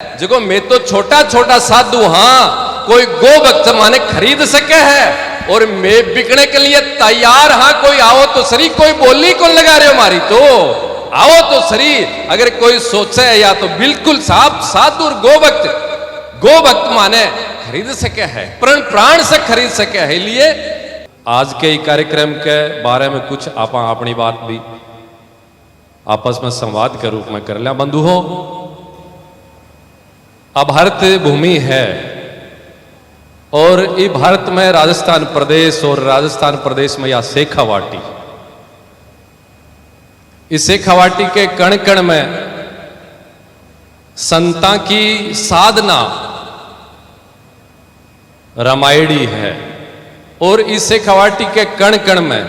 जो मैं तो छोटा छोटा साधु हाँ कोई गो भक्त माने खरीद सके है और मैं बिकने के लिए तैयार हाँ कोई आओ तो सरी कोई बोली कौन लगा रहे हो मारी तो आओ तो सरी अगर कोई सोचे या तो बिल्कुल साफ साधु और गो भक्त माने खरीद सके है प्राण से खरीद सके है। लिए आज के कार्यक्रम के बारे में कुछ आप अपनी बात भी आपस में संवाद के रूप में कर लिया। बंधु हो भारत भूमि है और ये भारत में राजस्थान प्रदेश और राजस्थान प्रदेश में या शेखावाटी, इस शेखावाटी के कण कण में संता की साधना रामायणी है और इस शेखावाटी के कण कण में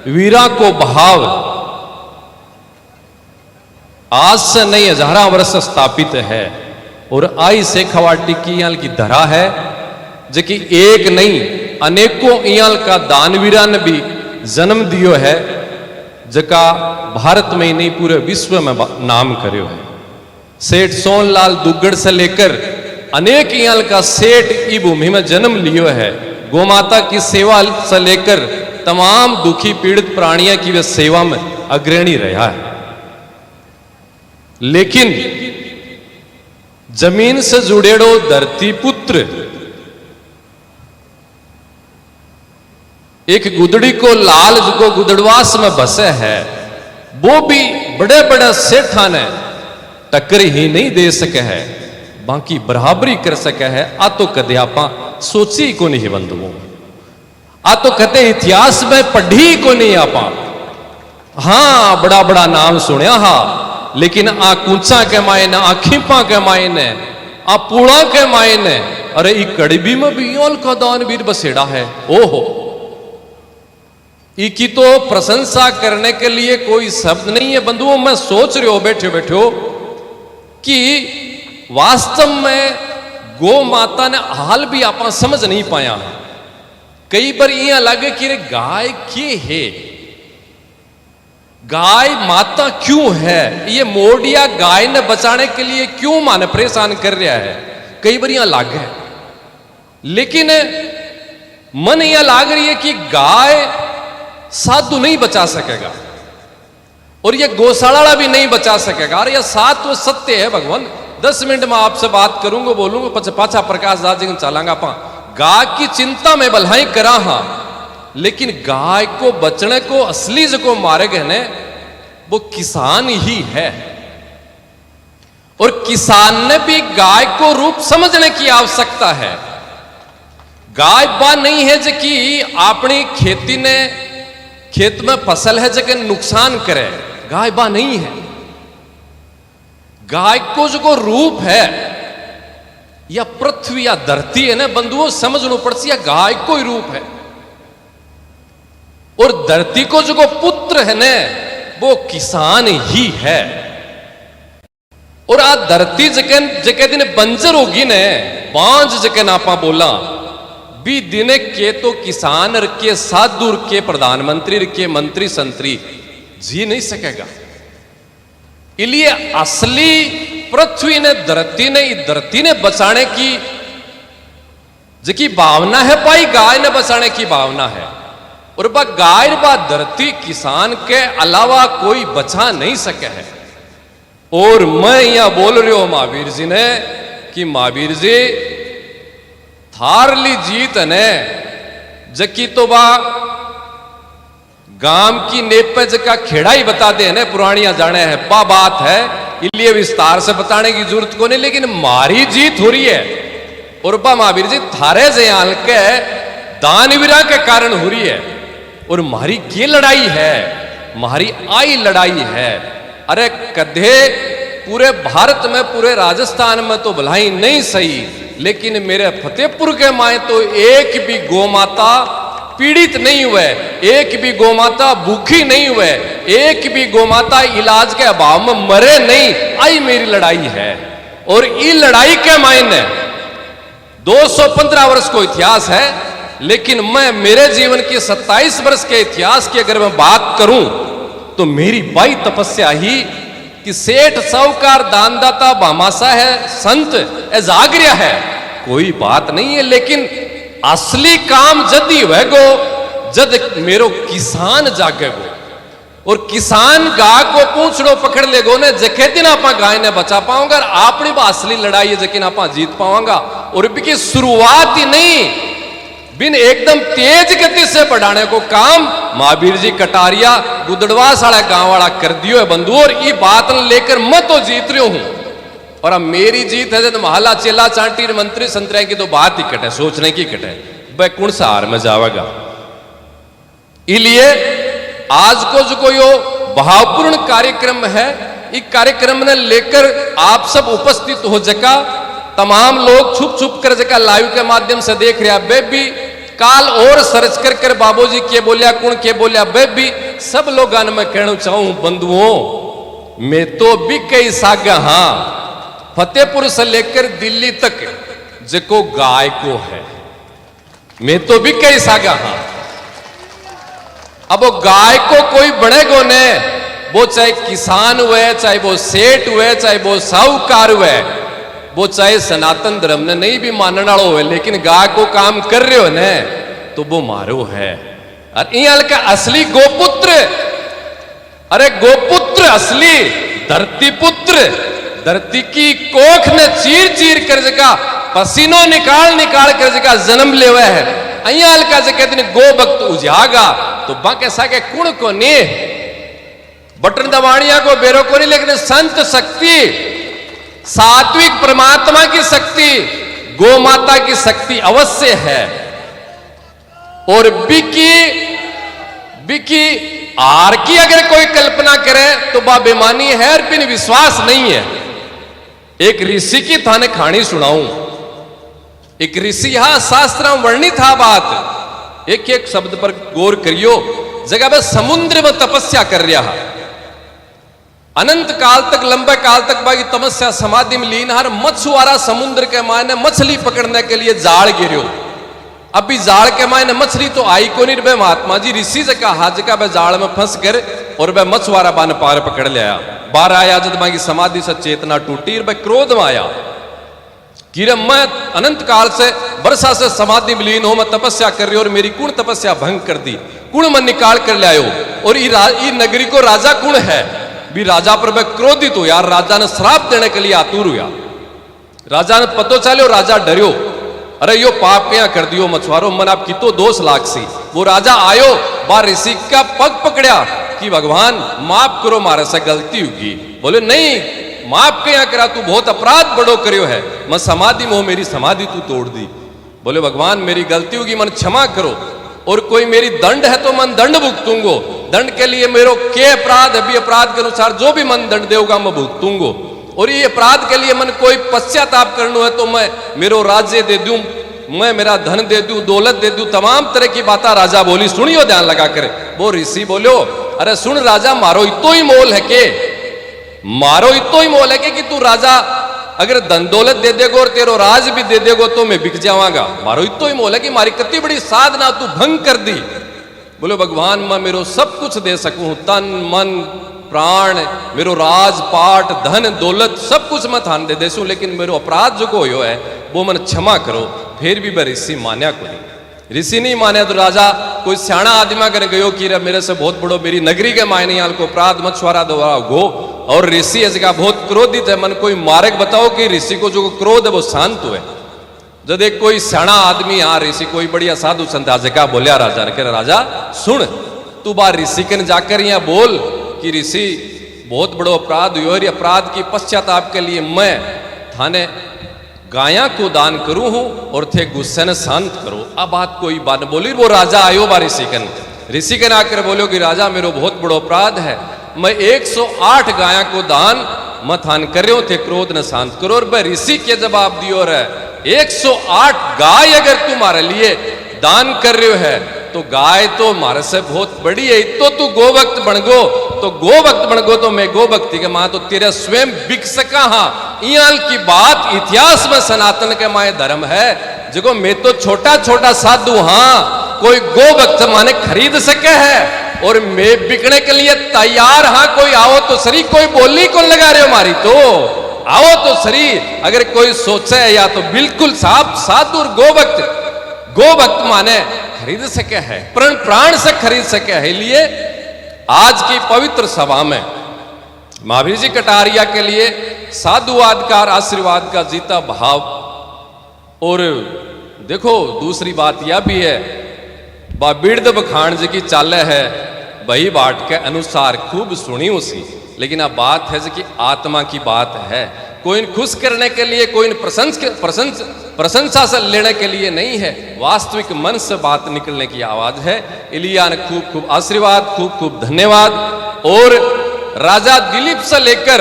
वीरा को भाव आज से नहीं हजारों वर्ष स्थापित है और आई शेखावाटी की यहाँ की धरा है जो कि एक नहीं अनेकों इयाल का दानवीरा ने भी जन्म दियो है जका भारत में ही नहीं पूरे विश्व में नाम करियो है। सेठ सोनलाल दुग्गड़ से लेकर अनेक इयाल का सेठ ई भूमि में जन्म लियो है। गोमाता की सेवा से लेकर तमाम दुखी पीड़ित प्राणियों की वे सेवा में अग्रणी रहा है। लेकिन जमीन से जुड़ेड़ो धरती पुत्र एक गुदड़ी को लाल जो गुदड़वास में बसे है वो भी बड़े बड़े सेठा ने टक्कर ही नहीं दे सके है बाकी बराबरी कर सके है। आ तो कदे आपा सोची को नहीं बंधुओं, आ तो कदे इतिहास में पढ़ी को नहीं आपा। हाँ बड़ा बड़ा नाम सुनिया हा लेकिन आ कुंचा के मायने आ खीपा के मायने आ पुड़ा के मायने अरे ई कड़बी में भी योल का दानवीर बसेड़ा है। ओहो की तो प्रशंसा करने के लिए कोई शब्द नहीं है। बंधुओं मैं सोच रहे हो बैठे बैठे कि वास्तव में गो माता ने हाल भी आप समझ नहीं पाया। कई बार यह लगे कि रे गाय के है, गाय माता क्यों है, ये मोडिया गाय ने बचाने के लिए क्यों माने परेशान कर रहा है। कई बार यहां लाग है लेकिन मन यह लाग रही है कि गाय साधु नहीं बचा सकेगा और ये गौशाला भी नहीं बचा सकेगा। और यह सात वो सत्य है भगवान। 10 मिनट में आपसे बात करूंगा बोलूंगा पाछा प्रकाश दास जी चलांगा पा गाय की चिंता में भलाई करा हाँ लेकिन गाय को बचने को असली जो मारे गए ने वो किसान ही है और किसान ने भी गाय को रूप समझने की आवश्यकता है। गाय बा नहीं है जो कि अपनी खेती ने खेत में फसल है जो नुकसान करे, गाय बा नहीं है। गाय को जो रूप है या पृथ्वी या धरती है ना बंधुओं समझना पड़ती है गाय को ही रूप है और धरती को जो पुत्र है ना वो किसान ही है। और आ धरती जके दिन बंजर होगी ने बांझ जके नापा बोला भी दिने के तो किसान के साधु के प्रधानमंत्री के मंत्री संतरी जी नहीं सकेगा। इसलिए असली पृथ्वी ने धरती ने बचाने की जिकी भावना है पाई गाय ने बचाने की भावना है और बा गाय बा धरती किसान के अलावा कोई बचा नहीं सके है। और मैं यहां बोल रही हूं महावीर जी ने कि महावीर जी थारली जीत ने जकी तो बा गांव की नेप पे जका खेड़ा ही बता दे ने पुरानियां जाने है पा बात है इसलिए विस्तार से बताने की जरूरत को नहीं। लेकिन मारी जीत हो रही है और बा महावीर जी थारे जयाल के दानवीरा के कारण हो रही है और मारी की लड़ाई है, मारी आई लड़ाई है। अरे कदे पूरे भारत में पूरे राजस्थान में तो भलाई नहीं सही लेकिन मेरे फतेहपुर के माए तो एक भी गोमाता पीड़ित नहीं हुए, एक भी गोमाता भूखी नहीं हुए, एक भी गोमाता इलाज के अभाव में मरे नहीं। आई मेरी लड़ाई है और ये लड़ाई के मायने 215 वर्ष को इतिहास है लेकिन मैं मेरे जीवन के 27 वर्ष के इतिहास की अगर मैं बात करूं तो मेरी 22 तपस्या ही कि सेठ साहूकार दानदाता भामाशा है संत ए जागरिया है, कोई बात नहीं है, लेकिन असली काम जदी वैगो जद मेरो किसान जागेगो और किसान गाय को पूछड़ो पकड़ लेगो ने जखे दिन आप गाय ने बचा पाऊंगा, अपनी असली लड़ाई है जकिन आप जीत पाऊंगा। और की शुरुआत ही नहीं, बिन एकदम तेज गति से बढ़ाने को काम महावीर जी कटारिया गुदड़वास वाला गांव वाला कर दियो है बंधु। और ये बात लेकर मैं तो जीत रही हूं, और अब मेरी जीत है जब महला चेला चांटी मंत्री संतरे की तो बात ही कटे, सोचने की कटे भाई कौन सा हार में जावेगा। इसलिए आज को जो यो भावपूर्ण कार्यक्रम है, इस कार्यक्रम ने लेकर आप सब उपस्थित हो जका, तमाम लोग छुप छुप कर जका लाइव के माध्यम से देख रहा बेबी काल और सर्च कर कर बाबूजी के बोलिया कौन के बोलिया बेबी सब लोग मैं कहना चाहूं बंधुओं, मैं तो भी कई सागा हाँ फतेहपुर से लेकर दिल्ली तक जको गाय को है, मैं तो भी कई सागा हाँ। अब वो गाय को कोई बनेगो ने, वो चाहे किसान हुए, चाहे वो सेठ हुए, चाहे वो साहूकार हुए, वो चाहे सनातन धर्म ने नहीं भी मानने वाला हो, लेकिन गाय को काम कर रहे हो ने तो वो मारो है। और यहाँ का असली गोपुत्र, अरे गोपुत्र असली धरती पुत्र, धरती की कोख ने चीर चीर कर जगह पसीनो निकाल निकाल कर जगह जन्म ले हुआ है। अयाल का जे कहते गो भक्त उजागा तो बाके साके कुण को ने बटन दबाणिया को बेरो को नहीं, लेकिन संत शक्ति सात्विक परमात्मा की शक्ति गो माता की शक्ति अवश्य है। और बिकी आर की अगर कोई कल्पना करे तो बा बेमानी है, बिन विश्वास नहीं है। एक ऋषि की थाने कहानी सुनाऊं। एक ऋषि यहां शास्त्र में वर्णित था बात, एक एक शब्द पर गौर करियो। जगह में समुद्र में तपस्या कर रहा है, अनंत काल तक लंबे काल तक बाकी तपस्या समाधि में लीन हर मछुआरा समुद्र के मायने मछली पकड़ने के लिए जाल गिरो। अभी जाल के मायने मछली तो आई को नहीं, वे महात्मा जी ऋषि से कहा जगह वह जाल में फंस कर और वह मछुआरा बान पार पकड़ लिया। बाहर आया जब बाकी समाधि से चेतना टूटी और वह क्रोध में आया कि मैं अनंत काल से वर्षा से समाधि में लीन हो, मैं तपस्या कर रही हूं और मेरी कुण तपस्या भंग कर दी, कुण मन निकाल कर ले आयो। और ये नगरी को राजा कुण है भी राजा पर वह क्रोधित हो यार, राजा ने श्राप देने के लिए आतुर हुआ। राजा ने पतो चलो, राजा डरियो, अरे यो पाप क्या कर दियो मछुआरो, मन आप की तो दोष लाग सी। वो राजा आयो बार ऋषि का पग पकड़िया कि भगवान माफ करो, मारे से गलती होगी। बोले नहीं माफ क्या करा, तू बहुत अपराध बड़ो करियो है, मैं समाधि में हो, मेरी समाधि तू तोड़ दी। बोले भगवान मेरी गलती होगी, मन क्षमा करो, और कोई मेरी दंड है तो मन दंड भुगतूंगो, दंड के लिए मेरो के अपराध है भी अपराध के अनुसार जो भी मन दंड देगा मैं भुगतूंगो, और ये अपराध के लिए मन कोई पश्चाताप करना है तो मैं मेरो राज्य दे दूं, मैं मेरा धन दे दूं, दौलत दे दूं, तमाम तरह की बातें राजा बोली। सुनियो ध्यान लगा कर। वो ऋषि बोलो अरे सुन राजा, मारो इतो ही मोल है के, मारो इतो ही मोल है कि तू राजा अगर धन दौलत दे देगो और तेरो राज भी दे देगो तो मैं बिक जावांगा। मारो इतो ही मोल है कि मारी कितनी बड़ी साधना तू भंग कर दी। बोलो भगवान मैं मेरो सब कुछ दे सकूं, तन मन प्राण, मेरो राज पाट धन दौलत सब कुछ मैं थान दे देसूं, लेकिन मेरो अपराध जो को है वो मन क्षमा करो। फिर भी वह ऋषि मान्या को नहीं, ऋषि नहीं माने तो राजा कोई सियाणा आदमी कर गयो कि मेरे से बहुत बड़ो मेरी नगरी के मायने यहाँ को अपराध मछुआरा द्वारा गो, और ऋषि ऐसे का बहुत क्रोधित है, मन कोई मार्ग बताओ कि ऋषि को जो क्रोध है वो शांत हुए। जब एक कोई सियाणा आदमी यहाँ ऋषि कोई बढ़िया साधु संत जगह बोलिया राजा ने, कह राजा सुन तू बार ऋषि के जाकर यहाँ बोल कि ऋषि बहुत बड़ो अपराध हुई और अपराध की पश्चाताप के लिए मैं थाने गाया को दान करूं हूं और थे गुस्से ने शांत करो। अब बात कोई बात बोली। वो राजा आयो बा ऋषि कन आकर बोलो कि राजा मेरो बहुत बड़ो अपराध है, मैं 108 गाया को दान मैं थान कर रहे हो थे, क्रोध न शांत करो। और वह ऋषि के जवाब दियो रे 108 गाय अगर तुम्हारे लिए दान कर रहे हो है तो गाय तो हमारे से बहुत बड़ी है, तो तू गोभक्त बन गो, तो गोभक्त बन गो तो मैं गोभक्ति के मां तो तेरा स्वयं बिक सका। हाँ इयाल की बात इतिहास में सनातन के माए धर्म है, जो मैं तो छोटा छोटा साधु हाँ कोई गोभक्त माने खरीद सके है, और मैं बिकने के लिए तैयार हाँ, कोई आओ तो सरी, कोई बोली कौन लगा रहे हो मारी, तो आओ तो सरी। अगर कोई सोचे या तो बिल्कुल साफ साधु और गोभक्त माने खरीद सके है, प्राण से खरीद सके है। लिए आज की पवित्र सभा में महावीर जी कटारिया के लिए साधुवाद का और आशीर्वाद का जीता भाव। और देखो दूसरी बात यह भी है, बिरद बखान जी की चाल है वही बाट के अनुसार खूब सुनी उसी, लेकिन अब बात है कि आत्मा की बात है, कोई खुश करने के लिए, कोई प्रशंसा से लेने के लिए नहीं है, वास्तविक मन से बात निकलने की आवाज है। इलिया ने खूब खूब आशीर्वाद, खूब खूब धन्यवाद। और राजा दिलीप से लेकर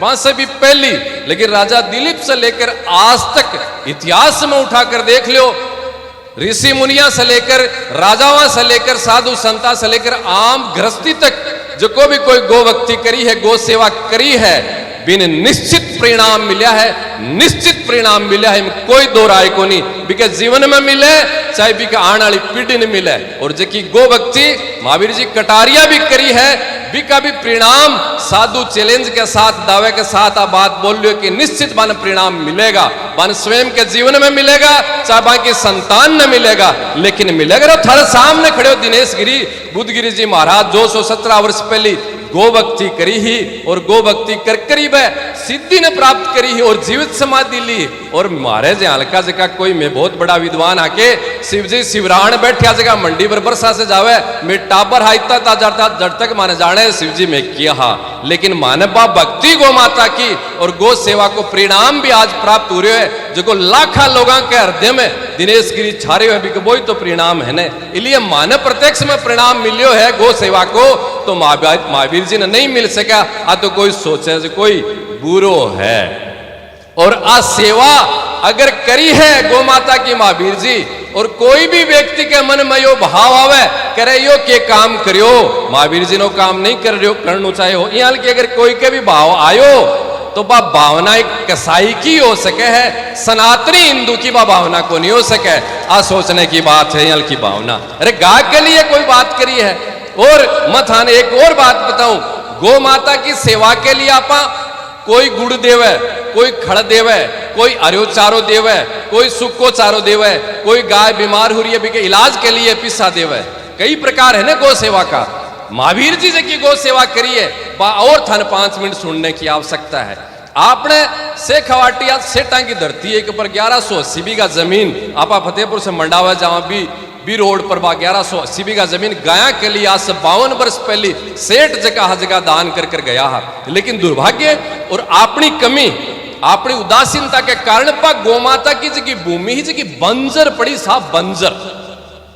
वहां से भी पहली, लेकिन राजा दिलीप से लेकर आज तक इतिहास में उठाकर देख लो, ऋषि मुनिया से लेकर, राजाओं से लेकर, साधु संता से लेकर आम गृहस्थी तक जो को भी कोई गो भक्ति करी है, गो सेवा करी है, बिन निश्चित परिणाम मिला है, निश्चित परिणाम मिला है, कोई दो राय को नहीं। बिका जीवन में मिले चाहे बिका आने वाली पीढ़ी ने मिले। और जबकि गो भक्ति महावीर जी कटारिया भी करी है, बिका भी परिणाम साधु चैलेंज के साथ, दावे के साथ आप बात बोल लो कि निश्चित बन परिणाम मिलेगा, बन स्वयं के जीवन में मिलेगा, चाहे बाकी संतान न मिलेगा, लेकिन मिलेगा। थारे सामने खड़े हो दिनेश गिरी, बुद्धगिरी जी महाराज 217 वर्ष पहले गो भक्ति करी ही, और गो भक्ति कर करीब सिद्धि ने प्राप्त करी ही और जीवित समाधि ली। और मारे जे हल्का जगह कोई मैं बहुत बड़ा विद्वान आके शिव जी शिवराण बैठा जगह मंडी पर बरसा से जावे, मैं टाबर हाइता ता जड़ता जड़ तक माने जाने शिव जी में किया हा, लेकिन माने बा भक्ति गो माता की और गो सेवा को परिणाम भी आज प्राप्त हो रहे है, जो लाखा लोगों के हृदय में दिनेश गिरी छारे हुए भी वही तो परिणाम है ने। इसलिए मानव प्रत्यक्ष में परिणाम मिलियो है गो सेवा को, तो महावीर जी ने नहीं मिल सका। आ तो कोई सोचे कोई बुरो है। और आ सेवा अगर करी है गो माता की महावीर जी, और कोई भी व्यक्ति के मन में यो भाव आवे करे यो के काम करियो, महावीर जी नो काम नहीं कर रहे हो करना चाहे हो, यहाँ की अगर कोई के भी भाव आयो तो बा भावना एक कसाई की हो सके है, सनातनी हिंदू की बा भावना को नहीं हो सके। आ सोचने की बात है यहाँ की भावना। अरे गा के लिए कोई बात करी है। और मथाने एक और बात बताऊं, गो माता की सेवा के लिए आपा कोई गुड़ देवे, कोई खड़ देवे, कोई अरियो चारो देवे, कोई सुक्को चारो देवे, कोई गाय बीमार हो रही है भी के इलाज के लिए पिस्सा देवे, कई प्रकार है ना गो सेवा का। महावीर जी की गो सेवा करिए और थन 5 मिनट सुनने की आवश्यकता है। आपने सेखवाटिया सेठा की धरती एक पर 1180 बीघा जमीन, आपा फतेहपुर से मंडावा जहां भी रोड पर 1180 बीघा जमीन गाया के लिए आज से 52 वर्ष पहले सेठ जगह दान कर गया है। लेकिन दुर्भाग्य और अपनी कमी, अपनी उदासीनता के कारण पा गोमाता की जगह भूमि ही जगह बंजर पड़ी, साफ बंजर,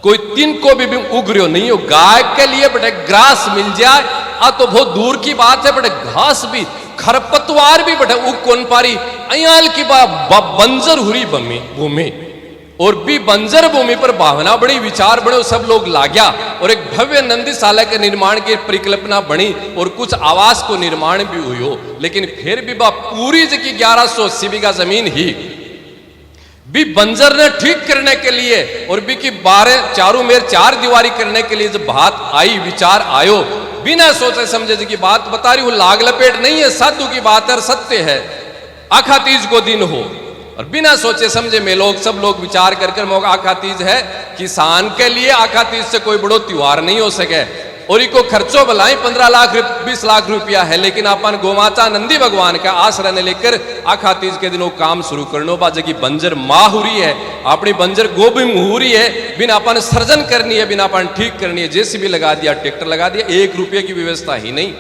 कोई तीन को भी उग रही नहीं हो। गाय के लिए बड़े ग्रास मिल जाए आ तो बहुत दूर की बात है, बड़े घास भी खरपतवार भी बड़े उग कौन पारी, अयाल की बंजर हुरी भूमि, और भी बंजर भूमि पर भावना बड़ी, विचार बड़े, सब लोग लाग्या और एक भव्य नंदीशाला के निर्माण की परिकल्पना बनी और कुछ आवास को निर्माण भी हुई हो। लेकिन फिर भी पूरी जगह 1180 बीघा जमीन ही भी बंजर ने ठीक करने के लिए और भी की 12 चारों मेर 4 दीवारी करने के लिए जब बात आई, विचार आयो, बिना सोचे समझे की बात बता रही हूं, लाग लपेट नहीं है, साधु की बात है, सत्य है। आखा तीज को दिन हो और बिना सोचे समझे में सब लोग विचार कर आखा तीज है किसान के लिए, आखा तीज से कोई बड़ो त्योहार नहीं हो सके और इको खर्चो भलाई 15 लाख 20 लाख रुपया है, लेकिन अपन गोमाता नंदी भगवान का आश्रय ने लेकर आखा तीज के दिनों काम शुरू करनो बाजे की बंजर माँ हो रही है, अपनी बंजर गोभी हो रही है, बिना अपन सर्जन करनी है, बिना अपन ठीक करनी है, जेसीबी लगा दिया, ट्रैक्टर लगा दिया, 1 रुपये की व्यवस्था ही नहीं,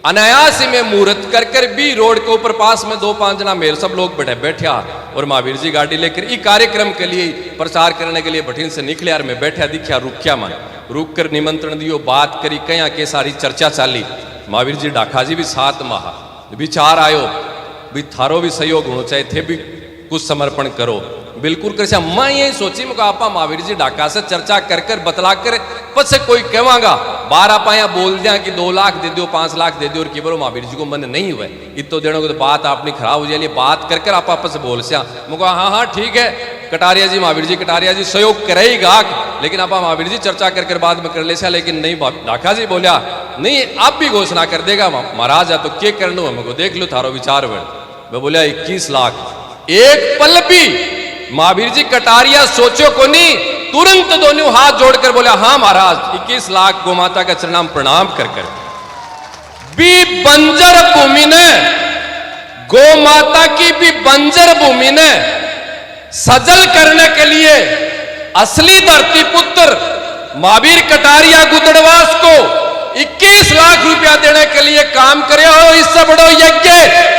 अनायास में मुहूर्त कर भी रोड के ऊपर पास में 2-5 जना मेरे सब लोग बैठा और महावीर जी गाड़ी लेकर इस कार्यक्रम के लिए प्रचार करने के लिए भटीन से निकले और मैं बैठा दिखा, रुक्या मन रुक कर निमंत्रण दियो, बात करी, कया के सारी चर्चा चाली। महावीर जी डाखा जी भी साथ महा विचार आयो भी थारो भी सहयोग होना चाहिए थे, भी कुछ समर्पण करो, बिल्कुल कर। मैं यही सोची मुझे आपा महावीर जी डाका से चर्चा कर बतला कर पछ कोई कहवागा 12 पाया बोल दिया कि 2 लाख दे दो, 5 लाख दे दो, और की बरो महावीर जी को मन नहीं हुआ इतो देने को, तो बात अपनी खराब हो जाए, बात कर आप आपस बोल से मुझे हाँ ठीक है कटारिया जी, महावीर जी कटारिया जी सहयोग करेगा, लेकिन आप महावीर जी चर्चा कर बाद में कर ले, लेकिन नहीं डाका जी बोलिया नहीं आप भी घोषणा कर देगा महाराज है तो क्या करना हमको देख लो थारो विचार मैं बोलिया 21 लाख एक पल भी महावीर जी कटारिया सोचो को नहीं, तुरंत दोनों हाथ जोड़कर बोला हाँ महाराज 21 लाख गौ माता का चरणाम प्रणाम कर भी बंजर भूमि ने गौ माता की भी बंजर भूमि ने सजल करने के लिए असली धरती पुत्र महावीर कटारिया गुदड़वास को 21 लाख रुपया देने के लिए काम करे हो। इससे बड़ो यज्ञ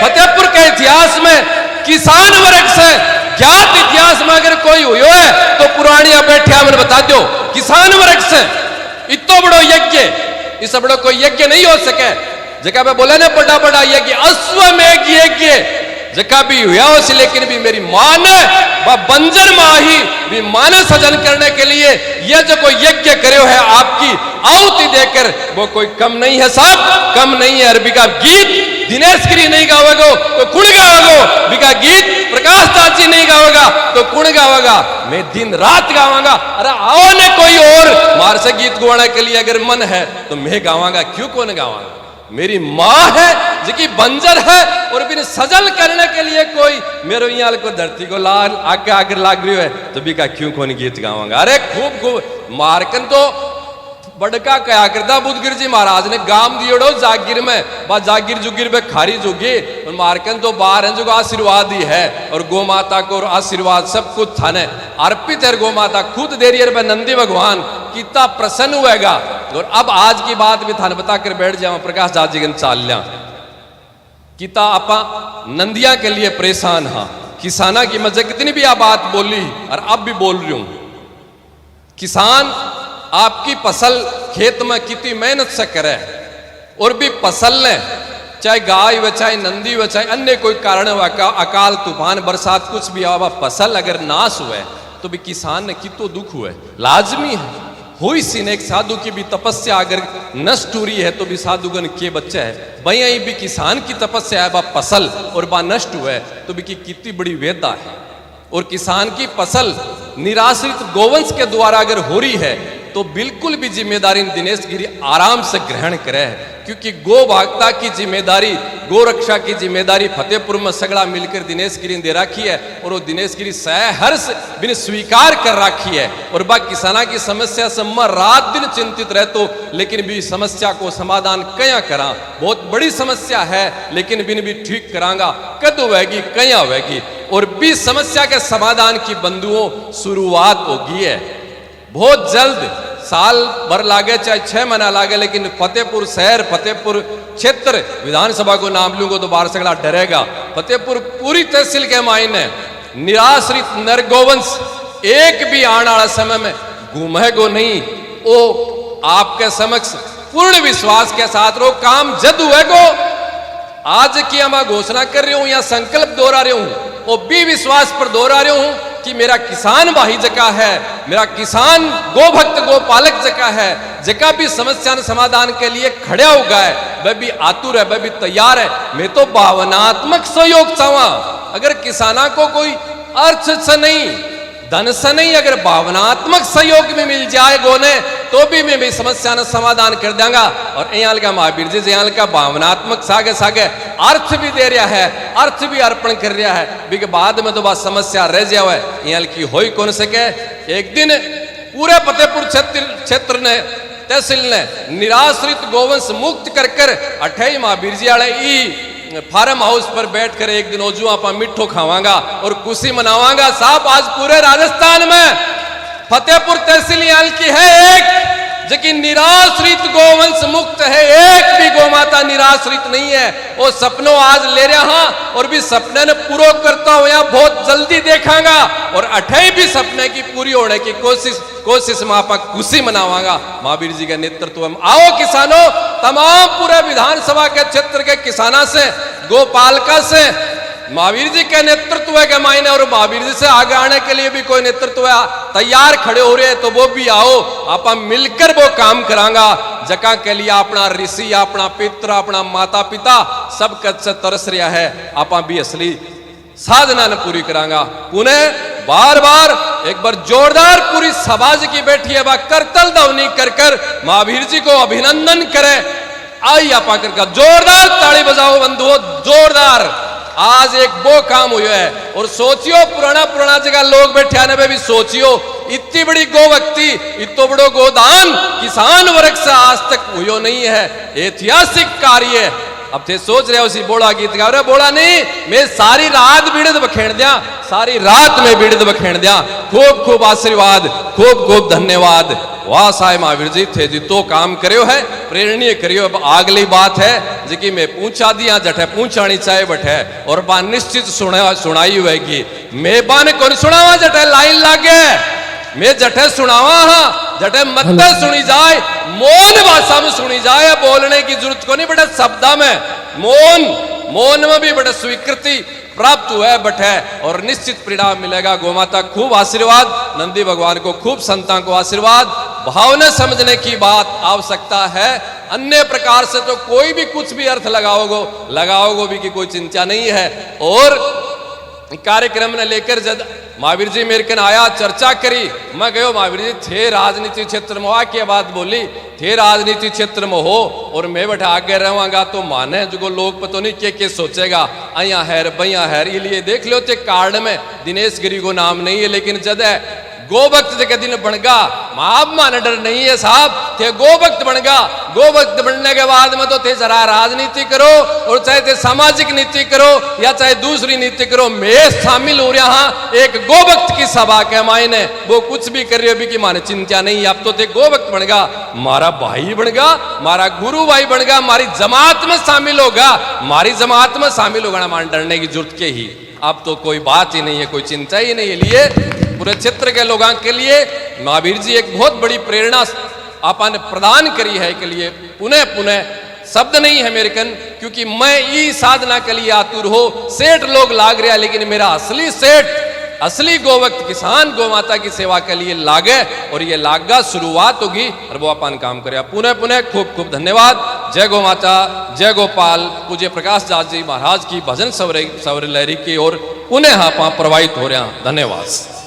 फतेहपुर के इतिहास में किसान वर्ग से ज्ञात इतिहास में अगर कोई हुआ है तो पुरानिया बैठे हमने बता दो किसान वर्ग से इतना बड़ो यज्ञ, इससे बड़ो कोई यज्ञ नहीं हो सके। जगह पे बोले ना बड़ा बड़ा यज्ञ अश्वमेघ यज्ञ जगह भी हुआ उसी, लेकिन भी मेरी मां ने बंजर मां ही भी मान सजन करने के लिए यह जो कोई यज्ञ करे है आपकी आहुति देकर वो कोई कम नहीं है साहब, कम नहीं है। अरबी का गीत दिनेश गिरी नहीं गावेगो तो कुण गावेगो, बिका गीत प्रकाश दास जी नहीं गावेगा तो कुण गावेगा, मैं दिन रात गावांगा। अरे आओ ने कोई और मार से गीत गवाने के लिए अगर मन है तो मैं गावांगा, क्यों कौन गावांगा। मेरी मां है जिकी बंजर है और बिन सजल करने के लिए कोई मेरो यहाँ को धरती को लाल आगे आगे लाग रही है तो भी का क्यों कौन गीत गावांगा। अरे खूब मारकन तो बड़का कया करता बुद्धगिर जी महाराज ने गाम दियोड़ो जागीर में बा जागीर जुगीर में खारी जोगी और मारकन तो बाहर है जो आशीर्वाद ही है और गौ माता को आशीर्वाद सब कुछ थाने अर्पित है। गौ माता खुद दे रही है नंदी भगवान कितना प्रसन्न हुएगा। और अब आज की बात भी थाने बता कर बैठ जाओ प्रकाश दास जी चाल लिया किता आपा नंदिया के लिए परेशान हाँ किसाना की मजे कितनी भी आप बात बोली और अब भी बोल रही हूं। किसान आपकी फसल खेत में कितनी मेहनत से करे और भी फसल ने चाहे गाय व चाहे नंदी व चाहे अन्य कोई कारण अकाल तूफान बरसात कुछ भी आवा फसल अगर नाश हुए तो भी किसान ने कितो दुख हुए लाजमी है। हुई सी ने एक साधु की भी तपस्या अगर नष्ट हो रही है तो भी साधुगण के बच्चे है भाई यही भी किसान की तपस्या है बा फसल और बा नष्ट हुए तो भी कितनी बड़ी वेदा है। और किसान की फसल निराश्रित गोवंश के द्वारा अगर हो रही है तो बिल्कुल भी जिम्मेदारी दिनेश गिरी आराम से ग्रहण करे, क्योंकि गो भागता की जिम्मेदारी गो रक्षा की जिम्मेदारी फतेहपुर में सगड़ा मिलकर दिनेश गिरी ने दे रखी है और वो दिनेश गिरी सहर्ष बिन स्वीकार कर रखी है। और बा किसाना की समस्या से मैं रात दिन चिंतित रहतो लेकिन भी समस्या को समाधान कया करा, बहुत बड़ी समस्या है लेकिन बिन भी ठीक करांगा कद होगी कया होगी। और भी समस्या के समाधान की बंधुओं शुरुआत होगी है बहुत जल्द, साल भर लागे चाहे 6 महीना लागे, लेकिन फतेहपुर शहर फतेहपुर क्षेत्र विधानसभा को नाम लूंगा तो बाहर सगड़ा डरेगा। फतेहपुर पूरी तहसील के मायने निराश्रित नरगोवंश एक भी आने वाला समय में घूमेगो नहीं। वो आपके समक्ष पूर्ण विश्वास के साथ रो काम जद हुएगो। आज की मैं घोषणा कर रही हूं या संकल्प दोहरा रही हूं वो भी विश्वास पर दोहरा रही हूं कि मेरा किसान भाई जका है, मेरा किसान गोभक्त गोपालक जका है, जका भी समस्या समाधान के लिए खड़े हो गए वह भी आतुर है, वह भी तैयार है। मैं तो भावनात्मक सहयोग चाहूँ। अगर किसाना को कोई अर्थ से नहीं धन से नहीं अगर भावनात्मक सहयोग में मिल जाए गोने तो भी मैं भी समस्या न समाधान कर देंगा। और यहाँ का महावीर जी यहाँ का भावनात्मक सागे सागे अर्थ भी दे रहा है, अर्थ भी अर्पण कर रहा है भी के बाद में तो बात समस्या रह जाए यहाँ की हो ही कौन सके। एक दिन पूरे फतेहपुर क्षेत्र ने तहसील ने निराश्रित गोवंश मुक्त कर कर 28 महावीर जी वाले फार्म हाउस पर बैठकर एक दिन ओजू आप मिठो खावांगा और खुशी मनावांगा। साहब आज पूरे राजस्थान में फतेहपुर तहसील की है एक जबकि निराश्रित गोवंश मुक्त है, एक भी गोमाता निराश्रित नहीं है। वो सपनों आज ले रहा और भी सपने ने पूरा करता हुआ बहुत जल्दी देखांगा और 28 भी सपने की पूरी होने की कोशिश में आप खुशी मनावांगा महावीर जी के नेतृत्व में। आओ किसानों, तमाम पूरे विधानसभा के क्षेत्र के किसाना से गोपालका से महावीर जी के नेतृत्व के मायने और महावीर जी से आगे आने के लिए भी कोई नेतृत्व तैयार खड़े हो रहे हैं तो वो भी आओ, आप मिलकर वो काम करांगा जका के लिए अपना ऋषि अपना पित्र अपना माता पिता सब कद से तरस रहा है। आप भी असली साधना ने पूरी करांगा। पुनः बार बार एक बार जोरदार पूरी समाज की बैठी है, वह करतल दवनी कर महावीर जी को अभिनंदन करे। आई आप आकर का जोरदार ताली बजाओ बंधुओं, जोरदार। आज एक वो काम हुआ है। और सोचियो पुराना जगह लोग बैठे आने पे भी सोचियो, इतनी बड़ी गोभक्ति, इतो बड़ो गोदान किसान वर्ग से आज तक हुयो नहीं है। ऐतिहासिक कार्य है। अब थे सोच रहे हो उसी बोला गीत गा रहे, बोला नहीं मैं सारी रात बीड़द बखेड़ दिया, सारी रात में बीड़द बखेड़ दिया। खूब खूब आशीर्वाद, खूब खूब धन्यवाद। वाह साहेब महावीर जी थे जी तो काम करियो है, प्रेरणीय करियो। अब अगली बात है जी मैं पूछा दिया जठे पूछानी चाहे बठे और बा निश्चित सुनाई हुए कि मैं बाने कौन सुनावा जठे लाइन लागे, मैं जठे सुनावा हाँ जठे मत सुनी जाए, मौन भाषा में सुनी जाए, बोलने की जरूरत को नहीं बेटा शब्दा में, मौन में भी बेटा स्वीकृति प्राप्त हुआ है बठे और निश्चित परिणाम मिलेगा। गोमाता खूब आशीर्वाद, नंदी भगवान को खूब संतां को आशीर्वाद। भावना समझने की बात आवश्यकता है, अन्य प्रकार से तो कोई भी कुछ भी अर्थ लगाओगे भी कि कोई चिंता नहीं है। और कार्यक्रम ने लेकर जब महावीर जी मेरे कन आया, चर्चा करी, मैं गयो महावीर जी थे राजनीति क्षेत्र में आके बात बोली, थे राजनीति क्षेत्र में हो और मैं बैठा आगे रहूंगा तो माने जो लोग पता नहीं के सोचेगा, अया हैर भैया हैर। इसलिए देख लो ते कार्ड में दिनेश गिरी को नाम नहीं है, लेकिन जद गोभक्त के दिन बनगा माप माने डर नहीं है साहब, थे गोभक्त बनगा। गोभक्त बनने के बाद में तो थे जरा राजनीति करो और चाहे थे सामाजिक नीति करो या चाहे दूसरी नीति करो, मैं शामिल हो रहा हाँ एक गोभक्त की सभा के मायने, वो कुछ भी कर रही हो भी कि माने चिंता नहीं। अब तो थे गोभक्त बनगा, मारा भाई बनगा, मारा गुरु भाई बनगा, मारी जमात में शामिल होगा, मारी जमात में शामिल होगा ना, मान डरने की जरूरत के ही अब तो कोई बात ही नहीं है, कोई चिंता ही नहीं है। लिए पूरे क्षेत्र के लोगों के लिए महावीर जी एक बहुत बड़ी प्रेरणा आपने प्रदान करी है के लिए पुनः शब्द नहीं है मेरे कन, क्योंकि मैं ई साधना के लिए आतुर हो। सेठ लोग लाग रहा, लेकिन मेरा असली सेठ असली गोभक्त किसान गोमाता की सेवा के लिए लागे और ये लागा शुरुआत होगी और वो अपन काम करे। पुनः खूब खूब धन्यवाद। जय गोमाता, जय गोपाल। पूज्य प्रकाश दास जी महाराज की भजन सवर लहरी की ओर पुनः आप प्रवाहित हो रहे हैं। धन्यवाद।